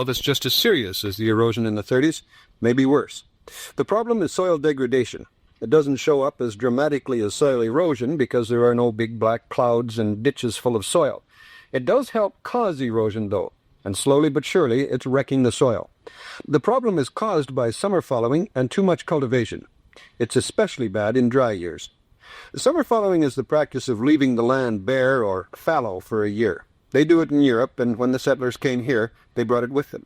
that's just as serious as the erosion in the 30s, maybe worse. The problem is soil degradation. It doesn't show up as dramatically as soil erosion because there are no big black clouds and ditches full of soil. It does help cause erosion, though, and slowly but surely it's wrecking the soil. The problem is caused by summer fallowing and too much cultivation. It's especially bad in dry years. Summer fallowing is the practice of leaving the land bare or fallow for a year. They do it in Europe, and when the settlers came here, they brought it with them.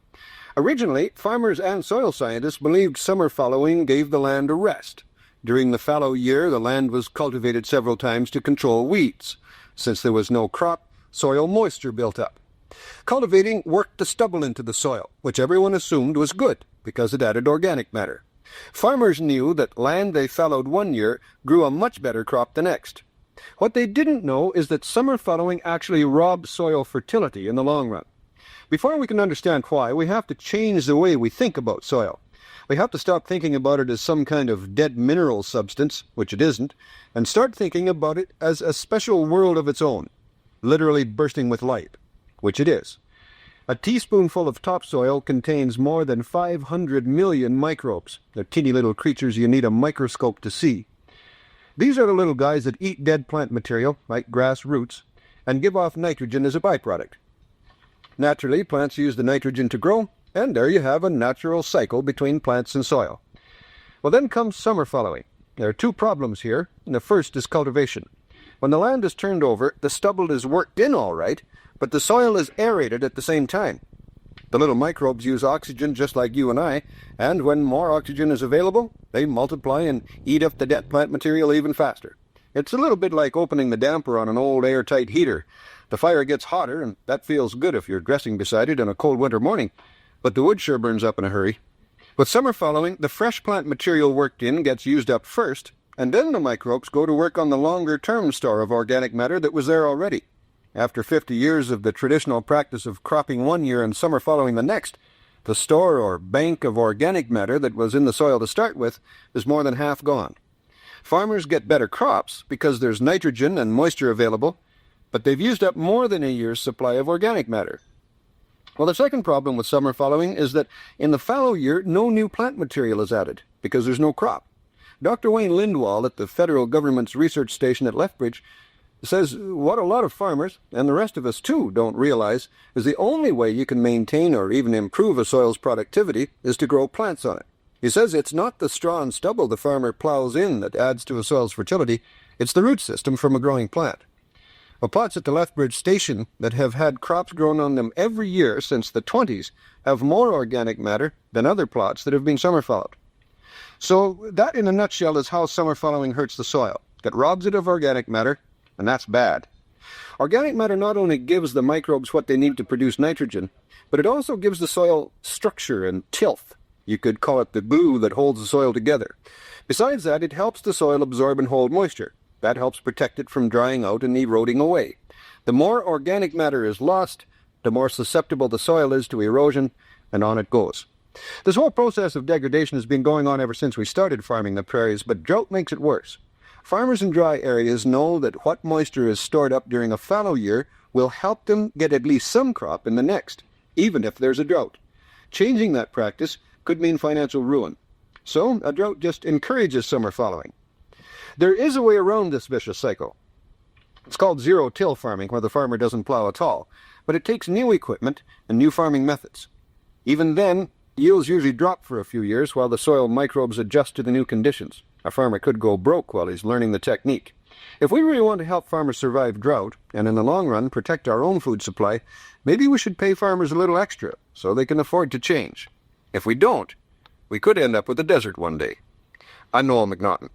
Originally, farmers and soil scientists believed summer fallowing gave the land a rest. During the fallow year, the land was cultivated several times to control weeds. Since there was no crop, soil moisture built up. Cultivating worked the stubble into the soil, which everyone assumed was good because it added organic matter. Farmers knew that land they fallowed one year grew a much better crop the next. What they didn't know is that summer fallowing actually robbed soil fertility in the long run. Before we can understand why, we have to change the way we think about soil. We have to stop thinking about it as some kind of dead mineral substance, which it isn't, and start thinking about it as a special world of its own, literally bursting with life, which it is. A teaspoonful of topsoil contains more than 500 million microbes. They're teeny little creatures you need a microscope to see. These are the little guys that eat dead plant material, like grass roots, and give off nitrogen as a byproduct. Naturally, plants use the nitrogen to grow, and there you have a natural cycle between plants and soil. Well, then comes summer fallowing. There are two problems here, and the first is cultivation. When the land is turned over, the stubble is worked in all right, but the soil is aerated at the same time. The little microbes use oxygen just like you and I, and when more oxygen is available, they multiply and eat up the dead plant material even faster. It's a little bit like opening the damper on an old airtight heater. The fire gets hotter, and that feels good if you're dressing beside it on a cold winter morning, but the wood sure burns up in a hurry. With summer fallowing, the fresh plant material worked in gets used up first, and then the microbes go to work on the longer-term store of organic matter that was there already. After 50 years of the traditional practice of cropping one year and summer fallowing the next, the store or bank of organic matter that was in the soil to start with is more than half gone. Farmers get better crops because there's nitrogen and moisture available, but they've used up more than a year's supply of organic matter. Well, the second problem with summer fallowing is that in the fallow year, no new plant material is added because there's no crop. Dr. Wayne Lindwall at the federal government's research station at Lethbridge says what a lot of farmers, and the rest of us too, don't realize is the only way you can maintain or even improve a soil's productivity is to grow plants on it. He says it's not the straw and stubble the farmer plows in that adds to a soil's fertility, it's the root system from a growing plant. Well, plots at the Lethbridge station that have had crops grown on them every year since the 20s have more organic matter than other plots that have been summer fallowed. So that in a nutshell is how summer fallowing hurts the soil. It robs it of organic matter, and that's bad. Organic matter not only gives the microbes what they need to produce nitrogen, but it also gives the soil structure and tilth. You could call it the glue that holds the soil together. Besides that, it helps the soil absorb and hold moisture. That helps protect it from drying out and eroding away. The more organic matter is lost, the more susceptible the soil is to erosion, and on it goes. This whole process of degradation has been going on ever since we started farming the prairies, but drought makes it worse. Farmers in dry areas know that what moisture is stored up during a fallow year will help them get at least some crop in the next, even if there's a drought. Changing that practice could mean financial ruin. So a drought just encourages summer fallowing. There is a way around this vicious cycle. It's called zero-till farming, where the farmer doesn't plow at all, but it takes new equipment and new farming methods. Even then, yields usually drop for a few years while the soil microbes adjust to the new conditions. A farmer could go broke while he's learning the technique. If we really want to help farmers survive drought, and in the long run protect our own food supply, maybe we should pay farmers a little extra so they can afford to change. If we don't, we could end up with a desert one day. I'm Noel McNaughton.